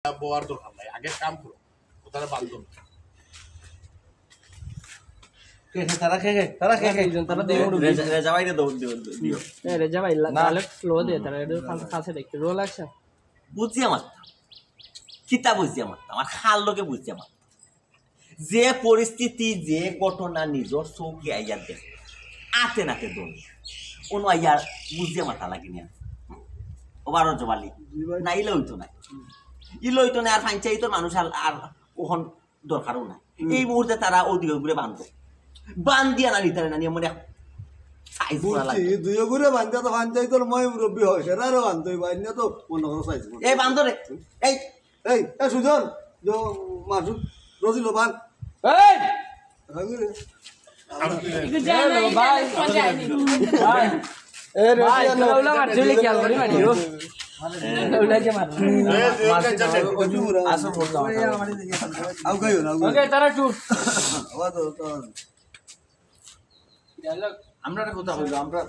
Boer দরকার নাই, আগে কাম করো, ওটারে বান্ধব যে পরিস্থিতি যে ঘটনা নিজের চৌকি আইয়ার দেখ আতে নাতে দোল কোনো আইয়ার বুঝিয়ে মাথা লাগিনি ওবারও জবালি না ইলে হইতো না ইলে হইতো না আর পঞ্চায়েত মানুষ আর ওখান দরকারও নাই এই মুহূর্তে তারা ওদিকে ঘুরে বাঁধবো বান দিয়া না নিতে না নিয়ে মনে সাইজ দুই ঘুরে বান্ধা তো পঞ্চায়েতের মই মুরব্বী হয় সেটা আরো বান্ধব বান্ধা তো মনে করো সাইজ এই বান্ধরে এই এই সুজন মাসুদ রসিল বান আমরা কথা বলবো আমরা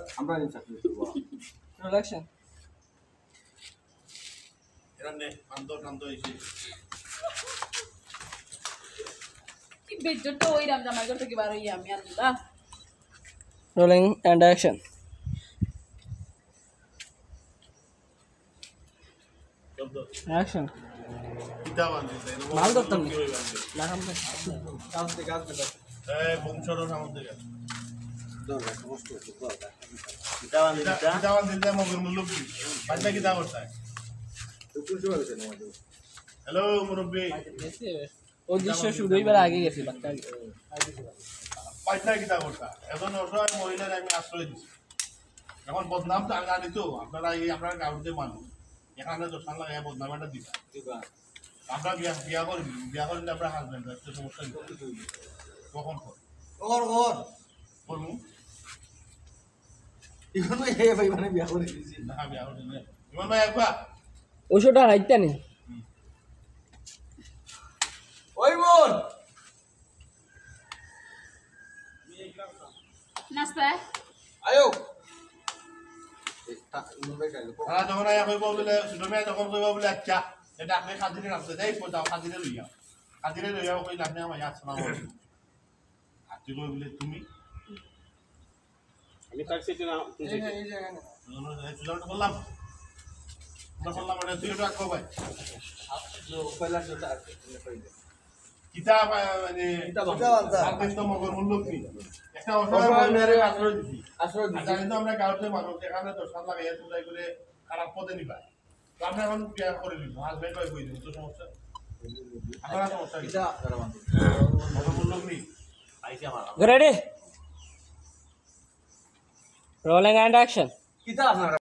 Rolling and action. Action. মাল করতাম নি লাগাম তো এই বংশর সামনে থেকে হ্যালো মুরব্বী ও দৃশ্য শুরু হইবার আগে গেছি বাচ্চা পাইটা কিতা করতা এখন অসহায় মহিলার আমি আশ্রয় দিচ্ছি এখন বদনাম তো আনি তো আপনারা এই আপনার গাঁৱতে মানুষ এখানে দোকান লাগাই বদনামটা দিবা আমরা বিয়া করলে আমরা হাজবেন্ড একটা সমস্যা কখন করবো ইমান ভাই একবার ওষুধটা হাইতে নি ওই বোন নাস্তা আয়ো তারা যখন আয়া কইব বলে সুদমিয়া যখন কইব বলে আচ্ছা এটা আপনি খাদিরে রাখতে দেই কোথাও খাদিরে লইয়া কইলে আপনি আমার আসসালাম আলাইকুম আতি কই বলে তুমি আমি তার সিটে না সুজন বললাম এটা তুই এটা কো ভাই কিতা মানে আপনি তো মগর মূল্য কি একটা অসহায় আশ্রয় দিছি জানি তো আমরা গাঁৱতে মানুষ এখানে দোকান লাগাইয়া তোলাই করে খারাপ পদে নিবা তো আপনি এখন বিয়া করে নিব হাজবেন্ড ওয়াইফ হয়ে তো সমস্যা আপনার সমস্যা কিতা মগর মূল্য কি আইছে আমার ready rolling and action কিতা আপনারা